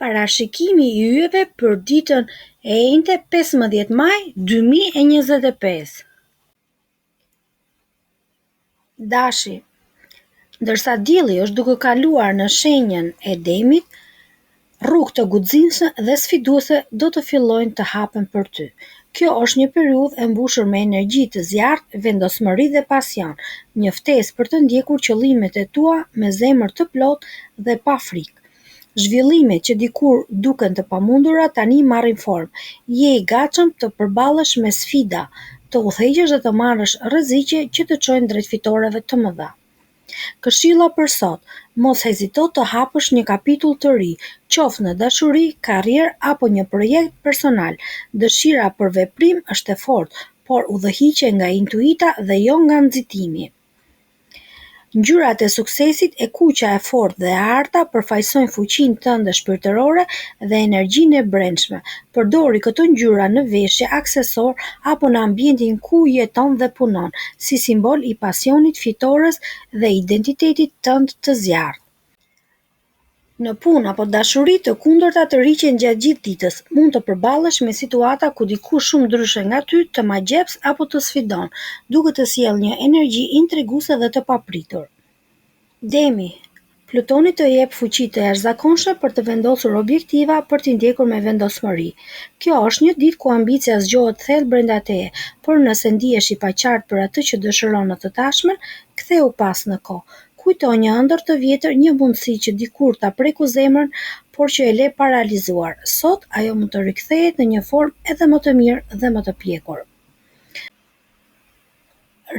Parashikimi i yjeve për ditën e enjte 15 maj 2025. Dashi, ndërsa dielli është duke kaluar në shenjën e demit, rrugë të guximshme dhe sfiduese do të fillojnë të hapen për ty. Kjo është një periudhë e mbushur me energji të zjarrt, vendosmëri dhe pasion, një ftesë për të ndjekur qëllimet e tua me zemër të plotë dhe pa frikë. Zhvillimet që dikur duken të pamundura tani marrin formë. Je i gatshëm të përballesh me sfida, të udhëheqësh dhe të marrësh rreziqe që të çojnë drejt fitoreve të mëdha. Këshilla për sot: mos hezito të hapësh një kapitull të ri, qoftë në dashuri, karrierë apo një projekt personal. Dëshira për veprim është e fortë, por udhëhiqe nga intuita dhe jo nga nxitimi. Ngjyrat e suksesit e kuqja e fortë dhe e arta përfaqësojnë fuqinë tënde shpirtërore dhe energjinë e brendshme. Përdori këto ngjyra në veshje, aksesor apo në ambientin ku jeton dhe punon, si simbol i pasionit fitores dhe identitetit tënd të zjarrt. Në punë apo dashuri, të kundërta të rriqen gjatë gjithë ditës. Mund të përballesh me situata ku dikush shumë ndryshe nga ty të magjeps apo të sfidon, duke të sjellë një energji intriguese dhe të papritur. Demi, Plutoni të jep fuqi të jashtëzakonshme për të vendosur objektiva për t'i ndjekur me vendosmëri. Kjo është një ditë ku ambicia zgjohet thellë brenda teje, por nëse ndihesh i paqartë për atë që dëshiron në të tashmen, ktheu pas në kohë. Kujto një ëndër të vjetër, një mundësi që dikur ta preku zemrën, por që e le paralizuar. Sot ajo mund të rikthehet në një formë edhe më të mirë dhe më të pjekur.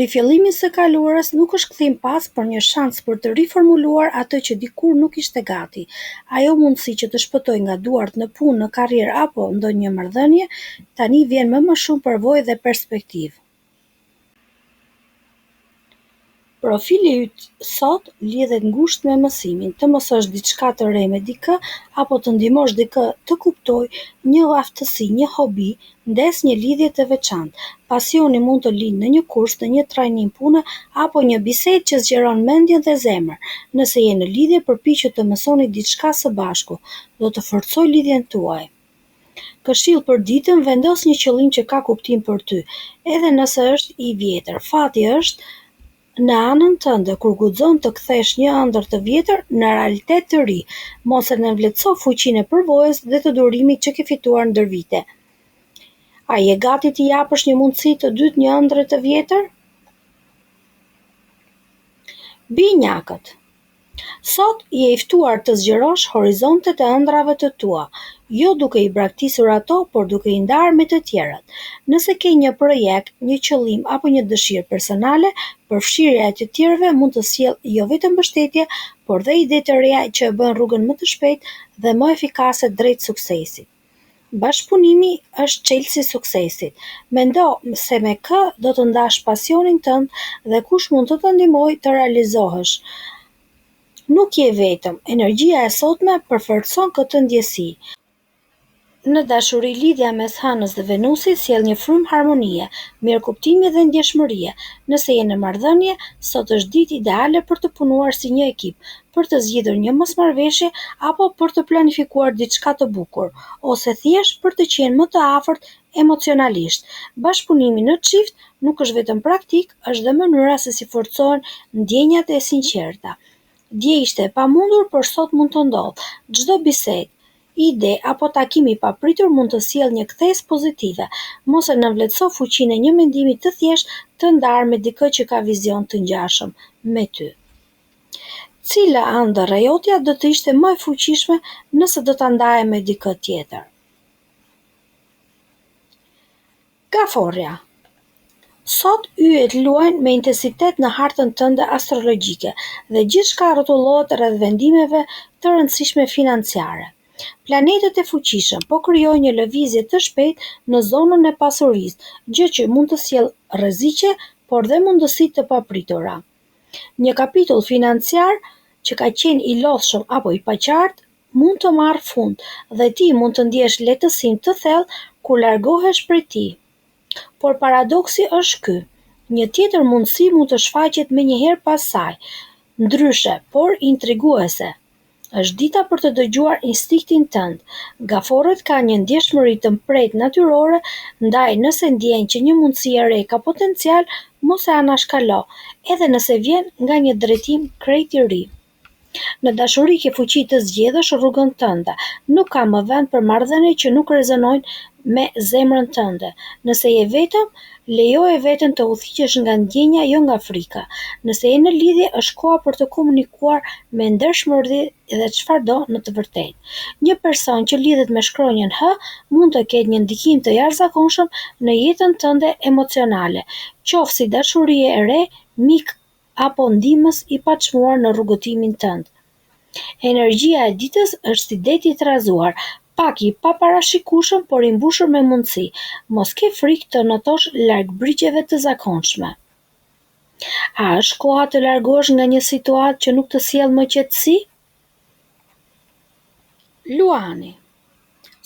Rifillimi së kaluarës nuk është kthim pas, por një shans për të riformuluar atë që dikur nuk ishte gati. Ajo mundësi që të shpëtoi nga duart në punë, në karrierë apo ndonjë marrëdhënie, tani vjen me më shumë përvojë dhe perspektivë. Profili yt sot lidhet ngushtë me mësimin, të mësosh diçka të re me dikë apo të ndihmosh dikë të kuptojë një aftësi, një hobi, ndes një lidhje të veçantë. Pasioni mund të lindë në një kurs, në një trajnim pune apo një bisedë që zgjeron mendjen dhe zemrën. Nëse je në lidhje, përpiqu të mësoni diçka së bashku, do të forcojë lidhjen tuaj. Këshill për ditën: vendos një qëllim që ka kuptim për ty, edhe nëse është i vjetër. Fati është në anën tënde kur guxon të kthesh një ëndër të vjetër në realitet të ri. Mos e nënvlerëso fuqinë e përvojës dhe të durimit që ke fituar ndër vite. A je gati të japësh një mundësi të dytë një ëndre të vjetër? Binjakët. Sot je i ftuar të zgjerosh horizontet e ëndrave të tua, jo duke i braktisur ato, por duke i ndarë me të tjerët. Nëse ke një projekt, një qëllim apo një dëshirë personale, përfshirja e të tjerëve mund të sjellë jo vetëm mbështetje, por dhe ide të reja që e bën rrugën më të shpejtë dhe më efikase drejt suksesit. Bashkëpunimi është çelësi i suksesit. Mendo se me kë do të ndash pasionin tënd dhe kush mund të të ndihmojë të realizohesh. Nuk je vetëm, energjia e sotme përforcon këtë ndjesi. Në dashuri, lidhja mes Hënës dhe Venusit sjell një frymë harmonie, mirëkuptimi dhe ndjeshmërie. Nëse je në marrëdhënie, sot është ditë ideale për të punuar si një ekip, për të zgjidhur një mosmarrëveshje apo për të planifikuar diçka të bukur, ose thjesht për të qenë më të afërt emocionalisht. Bashkëpunimi në çift nuk është vetëm praktik, është dhe mënyra se si forcohen ndjenjat e sinqerta. Dje ishte e pamundur, por sot mund të ndodhë. Çdo bisedë, ide apo takim i papritur mund të sjellë një kthesë pozitive. Mos e nënvlerëso fuqinë e një mendimi të thjeshtë të ndarë me dikë që ka vizion të ngjashëm me ty. Cila ëndër e jotja do të ishte më e fuqishme nëse do ta ndaje me dikë tjetër? Gaforja. Sot yjet luajnë me intensitet në hartën tënde astrologjike dhe gjithçka rrotullohet rreth vendimeve të rëndësishme financiare. Planetët e fuqishëm po krijojnë një lëvizje të shpejtë në zonën e pasurisë, gjë që mund të sjellë rreziqe, por dhe mundësi të papritura. Një kapitull financiar që ka qenë i lodhshëm apo i paqartë mund të marrë fund dhe ti mund të ndjesh lehtësim të thellë kur largohesh prej tij. Por paradoksi është ky: një tjetër mundësi mund të shfaqet menjëherë pas saj, ndryshe, por intriguese. Është dita për të dëgjuar instinktin tënd. Gaforët kanë një ndjeshmëri të mprejtë natyrore, ndaj nëse ndjen që një mundësi e re ka potencial, mos e anashkalo, edhe nëse vjen nga një drejtim krejt i ri. Në dashuri ke fuqi të zgjedhësh rrugën tënde. Nuk ka më vend për marrëdhënie që nuk rezonojnë me zemrën tënde. Nëse je vetëm, lejoje veten të udhëhiqesh nga ndjenja, jo nga frika. Nëse je në lidhje, është koha për të komunikuar me ndershmëri dhe çfarëdo në të vërtetë. Një person që lidhet me shkronjën H mund të ketë një ndikim të jashtëzakonshëm në jetën tënde emocionale, qoftë si dashurie e re, mik apo ndihmës i paçmuar në rrugëtimin tënd. Energjia e ditës është si deti i trazuar, pak i paparashikueshëm por i mbushur me mundësi. Mos ke frikë të notosh larg brigjeve të zakonshme. A është koha të largohesh nga një situatë që nuk të sjell më qetësi? Luani.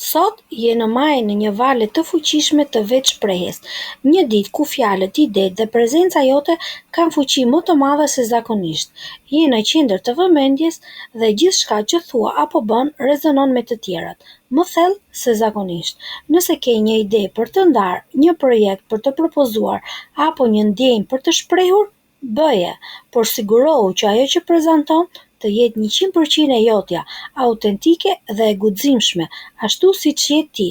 Sot je në majë në një vale të fuqishme të vetëshprehjes, një ditë ku fjalët, idetë dhe prezenca jote kanë fuqi më të madhe se zakonisht. Je në qendër të vëmendjes dhe gjithçka që thua apo bën rezonon me të tjerat, më thellë se zakonisht. Nëse ke një ide për të ndarë, një projekt për të propozuar apo një ndjenjë për të shprehur, bëje, por sigurohu që ajo që prezanton të jetë 100% e jotja, autentike dhe e guximshme, ashtu siç je ti.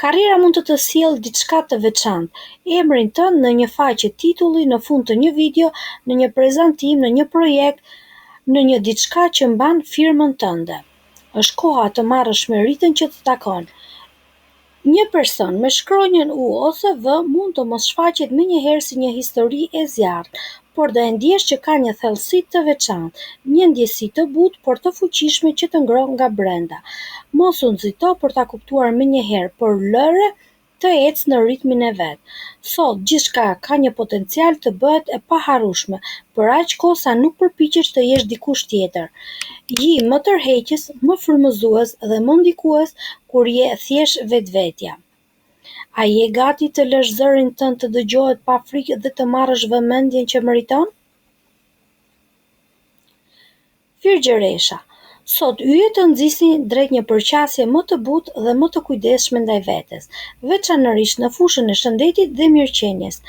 Karriera mund të të sjellë diçka të veçantë, emrin tënd në një faqe titulli, në fund të një video, në një prezantim, në një projekt, në një diçka që mban firmën tënde. Është koha të marrësh me ritën që të takon. Një person me shkronjën U ose V mund të mos shfaqet menjëherë si një histori e zjarrt, por do e ndjesh që ka një thellësi të veçantë, një ndjesi të butë por të fuqishme që të ngron nga brenda. Mos u nxito për ta kuptuar menjëherë, por lëre të ecë në ritmin e vet. Sot gjithçka ka një potencial të bëhet e paharrueshme, për aq kohë sa nuk përpiqesh të jesh dikush tjetër. Ji më tërheqës, më frymëzues dhe më ndikues kur je thjesht vetvetja. A je gati të lësh zërin tënd të dëgjohet pa frikë dhe të marrësh vëmendjen që meriton? Virgjëresha. Sot yjet të nxisin drejt një përqasje më të butë dhe më të kujdesshme ndaj vetes, veçanërisht në fushën e shëndetit dhe mirëqenies.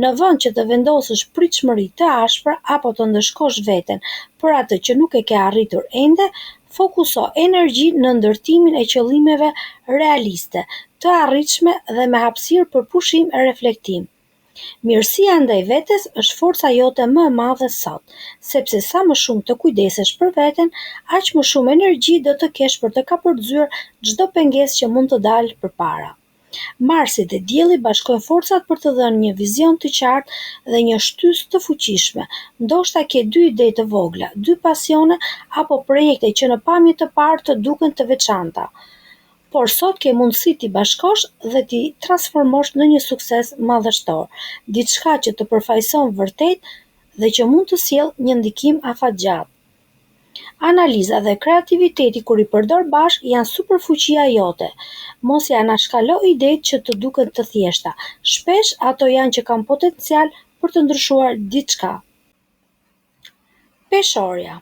Në vend që të vendosësh pritshmëri të ashpra apo të ndëshkosh veten për atë që nuk e ke arritur ende, fokuso energji në ndërtimin e qëllimeve realiste, të arritshme dhe me hapësirë për pushim e reflektim. Mirësia ndaj vetes është forca jote më e madhe sot, sepse sa më shumë të kujdesesh për veten, aq më shumë energji do të kesh për të kapërcyer çdo pengesë që mund të dalë përpara. Marsi dhe dielli bashkojnë forcat për të dhënë një vizion të qartë dhe një shtysë të fuqishme. Ndoshta ke dy ide të vogla, dy pasione apo projekte që në pamje të parë të duken të veçanta, por sot ke mundësi t'i bashkosh dhe t'i transformosh në një sukses madhështor, diçka që të përfaqëson vërtet dhe që mund të sjellë një ndikim afatgjatë. Analiza dhe kreativiteti kur i përdor bashk janë superfuqia jote. Mos i anashkalo idetë që të duken të thjeshta. Shpesh ato janë që kanë potencial për të ndryshuar diçka. Peshorja.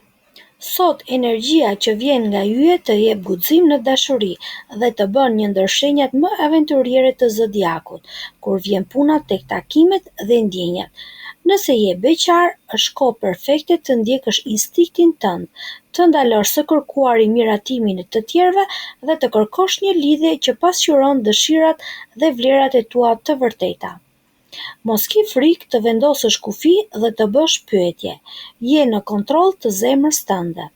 Sot energjia që vjen nga yje të jep guxim në dashuri dhe të bën një ndër shenjat më aventuriere të zodiakut, kur vjen puna tek takimet dhe ndjenjat. Nëse je beqar, është kohë perfekte të ndjekësh instinktin tënd, të ndalosh së kërkuari miratimin e të tjerëve dhe të kërkosh një lidhje që pasqyron dëshirat dhe vlerat e tua të vërteta. Mos ki frikë të vendosësh kufi dhe të bësh pyetje. Je në kontroll të zemrës tënde.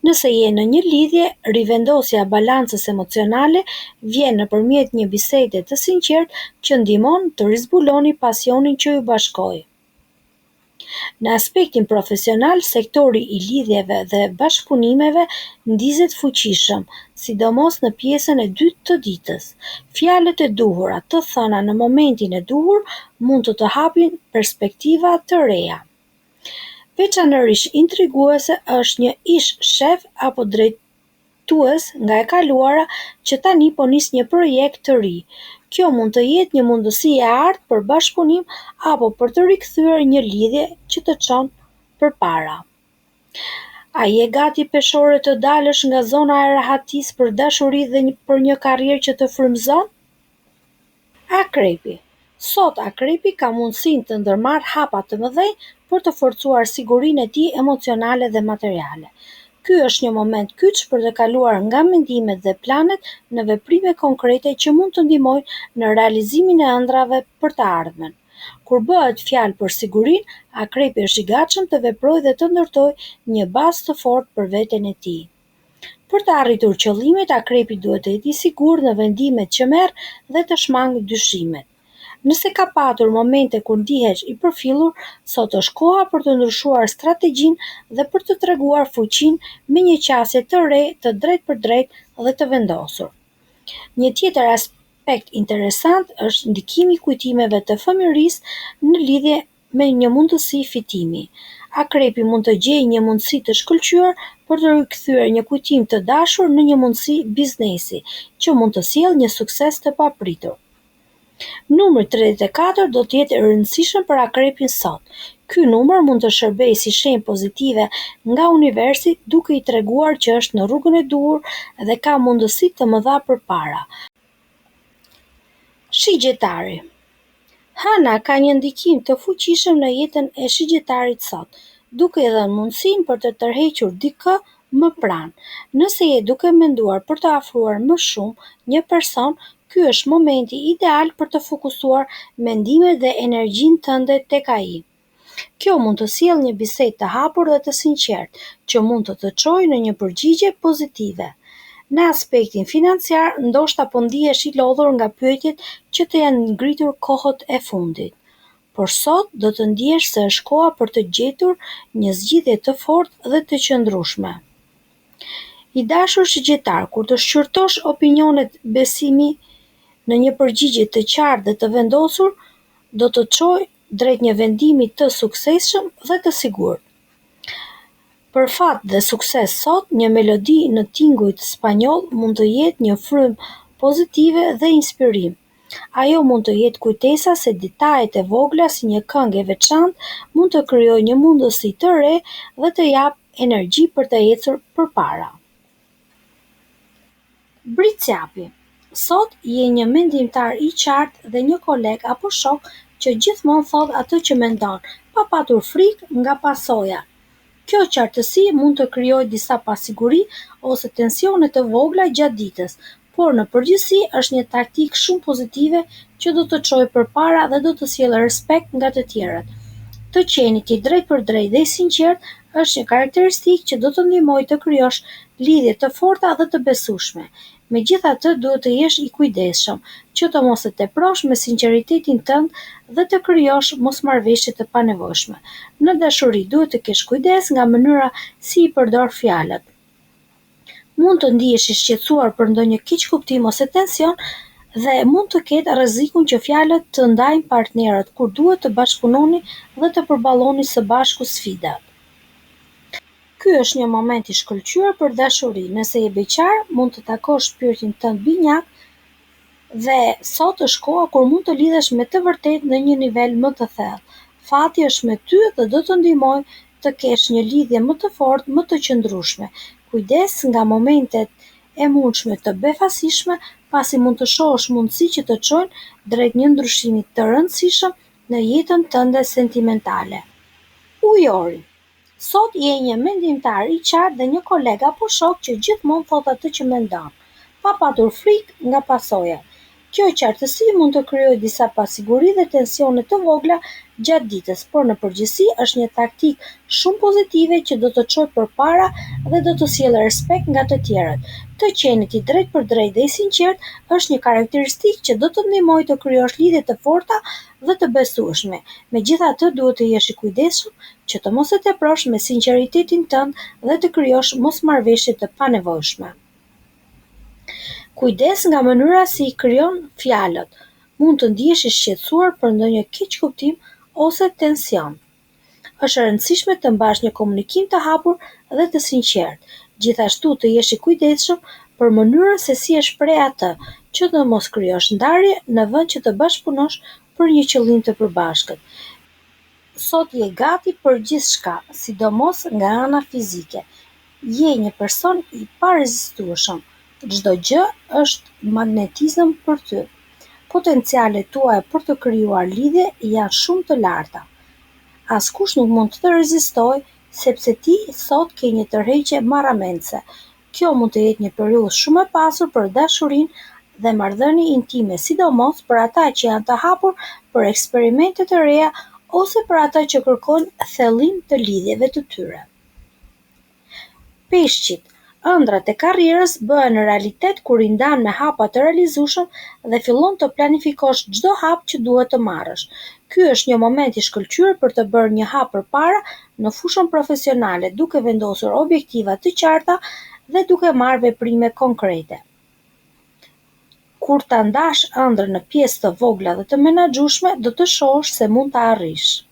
Nëse je në një lidhje, rivendosja e balancës emocionale vjen nëpërmjet një bisede të sinqertë që ndihmon të rizbuloni pasionin që ju bashkoi. Në aspektin profesional, sektori i lidhjeve dhe bashkëpunimeve ndizet fuqishëm, sidomos në pjesën e dytë të ditës. Fjalët e duhura të thëna në momentin e duhur mund të hapin perspektiva të reja. Veçanërisht intriguese është një ish shef apo drejtues nga e kaluara që tani po nis një projekt të ri. Kjo mund të jetë një mundësi e artë për bashkëpunim apo për të rikthyer një lidhje që të çon përpara. A je gati peshore të dalësh nga zona e rahatisë për dashuri dhe për një karrierë që të frymëzon? Akrepi. Sot akrepi ka mundësinë të ndërmarrë hapa të mëdhenj për të forcuar sigurinë e tij emocionale dhe materiale. Ky është një moment kyç për të kaluar nga mendimet dhe planet në veprime konkrete që mund të ndihmojnë në realizimin e ëndrave për të ardhmen. Kur bëhet fjalë për sigurinë, akrepi është i gatshëm të veprojë dhe të ndërtojë një bazë të fortë për veten e tij. Për të arritur qëllimet, akrepi duhet të jetë i sigurt në vendimet që merr dhe të shmangë dyshimet. Nëse ka patur momente kur ndihesh i përfillur, sot është koha për të ndryshuar strategjinë dhe për të treguar fuqinë me një qasje të re, të drejtë dhe të vendosur. Një tjetër aspekt interesant është ndikimi i kujtimeve të fëmijërisë në lidhje me një mundësi fitimi. Akrepi mund të gjejë një mundësi të shkëlqyer për të rikthyer një kujtim të dashur në një mundësi biznesi, që mund të sjellë një sukses të papritur. Numri 34 do të jetë i rëndësishëm për akrepin sot. Ky numër mund të shërbejë si shenjë pozitive nga universi, duke i treguar që është në rrugën e duhur dhe ka mundësi të mëdha përpara. Shigjetari. Hëna ka një ndikim të fuqishëm në jetën e shigjetarit sot, duke i dhënë mundësinë për të tërhequr dikë më pranë. Nëse je duke menduar për të afruar më shumë një person, ky është momenti ideal për të fokusuar mendimet dhe energjinë tënde tek ai. Kjo mund të sjellë një bisedë të hapur dhe të sinqertë, që mund të të çojë në një përgjigje pozitive. Në aspektin financiar, ndoshta po ndihesh i lodhur nga pyetjet që të janë ngritur kohët e fundit. Por sot do të ndihesh se është koha për të gjetur një zgjidhje të fortë dhe të qëndrueshme. I dashur shigjetar, kur të shqyrtosh opinionet besimi në një përgjigje të qartë dhe të vendosur, do të çojë drejt një vendimi të suksesshëm dhe të sigurt. Për fat dhe sukses sot, një melodi në tingujt spanjoll mund të jetë një frymë pozitive dhe inspirim. Ajo mund të jetë kujtesa se detajet e vogla si një këngë e veçantë mund të krijojë një mundësi të re dhe të japë energji për të ecur përpara. Bricjapi. Sot je një mendimtar i qartë dhe një koleg apo shok që gjithmonë thot atë që mendon, pa patur frikë nga pasoja. Kjo qartësi mund të krijojë disa pasiguri ose tensione të vogla gjatë ditës, por në përgjithësi është një taktikë shumë pozitive që do të çojë përpara dhe do të sjellë respekt nga të tjerët. Të qenit i drejtpërdrejtë dhe i sinqertë është një karakteristikë që do të ndihmojë të krijosh lidhje të forta dhe të besueshme. Megjithatë, duhet të jesh i kujdesshëm, që të mos e teprosh me sinqeritetin tënd dhe të krijosh mosmarrëveshje të panevojshme. Në dashuri duhet të kesh kujdes nga mënyra si i përdor fjalët. Mund të ndihesh i shqetësuar për ndonjë keqkuptim ose tension dhe mund të ketë rrezikun që fjalët të ndajnë partnerët kur duhet të bashkëpunoni dhe të përballoni së bashku sfidat. Ky është një moment i shkëlqyer për dashuri. Nëse je beqar, mund të takosh shpirtin tënd binjak dhe sot është koha kur mund të lidhesh me të vërtetë në një nivel më të thellë. Fati është me ty dhe do të ndihmojë të kesh një lidhje më të fortë, më të qëndrueshme. Kujdes nga momentet e mundshme të befasishme, pasi mund të shohësh mundësi që të çojnë drejt një ndryshimi të rëndësishëm në jetën tënde sentimentale. Ujori. Sot je një mendimtar i qartë dhe një koleg apo shok që gjithmonë thot atë që mendon, pa patur frikë nga pasojat. Kjo qartësi mund të krijojë disa pasiguri dhe tensione të vogla gjatë ditës, por në përgjithësi është një taktikë shumë pozitive që do të çojë përpara dhe do të sjellë respekt nga të tjerët. Të qenit i drejtpërdrejtë dhe i sinqertë është një karakteristikë që do të ndihmojë të krijosh lidhje të forta dhe të besueshme. Megjithatë, duhet të jesh i kujdesshëm që të mos e teprosh me sinqeritetin tënd dhe të krijosh mosmarrëveshje të panevojshme. Kujdes nga mënyra si i krijon fjalët. Mund të ndihesh i shqetësuar për ndonjë keqkuptim ose tension. Është e rëndësishme të mbash një komunikim të hapur dhe të sinqertë. Gjithashtu të jesh i kujdesshëm për mënyrën se si e shpreh atë, që të mos krijosh ndarje në vend që të bashkëpunosh për një qëllim të përbashkët. Sot je gati për gjithçka, sidomos nga ana fizike. Je një person i parezistueshëm. Çdo gjë është magnetizëm për ty. Potencialet tuaja për të krijuar lidhje janë shumë të larta. Askush nuk mund të rezistojë sepse ti sot ke një tërheqje marramendse. Kjo mund të jetë një periudhë shumë e pasur për dashurinë dhe marrëdhënie intime, sidomos për ata që janë të hapur për eksperimente të reja ose për ata që kërkojnë thellim të lidhjeve të tyre. Peshqit, ëndrat e karrierës bëhen realitet kur i ndan me hapa të realizueshëm dhe fillon të planifikosh çdo hap që duhet të marrësh. Ky është një moment i shkëlqyer për të bërë një hap përpara në fushën profesionale, duke vendosur objektiva të qarta dhe duke marrë veprime konkrete. Kur ta ndash ëndrrën në pjesë të vogla dhe të menaxhueshme, do të shohësh se mund ta arrish.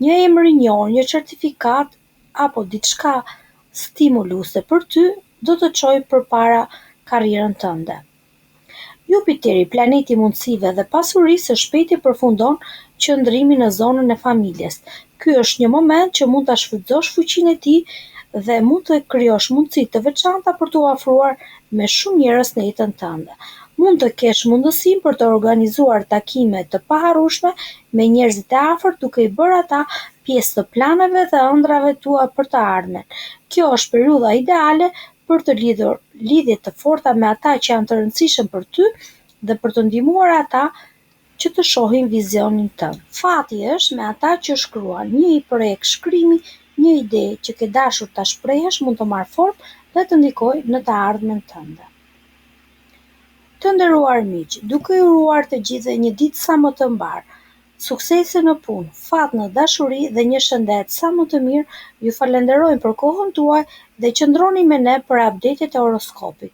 Një emër i njohur, një certifikat apo diçka stimuluese për ty do të çojë përpara karrierën tënde. Jupiteri, planeti i mundësive dhe pasurisë, së shpejti përfundon qëndrimin në zonën e familjes. Ky është një moment që mund ta shfrytëzosh fuqinë e tij dhe mund të krijosh mundësi të veçanta për t'u afruar me shumë njerëz në jetën tënde. Mund të kesh mundësinë për të organizuar takime të paharrueshme me njerëzit e afërt, duke i bërë ata pjesë të planeve dhe ëndrave tua për të ardhmen. Kjo është periudha ideale për të lidhur lidhje të forta me ata që janë të rëndësishëm për ty dhe për të ndihmuar ata që të shohin vizionin tënd. Fati është me ata që shkruan. Një projekt shkrimi, një ide që ke dashur ta shprehësh mund të marrë formë dhe të ndikojë në të ardhmen tënde. Të nderuar miq, duke ju uruar të gjithëve një ditë sa më të mbar, suksese në punë, fat në dashuri dhe një shëndet sa më të mirë, ju falenderojmë për kohën tuaj dhe qëndroni me ne për update-et e horoskopit.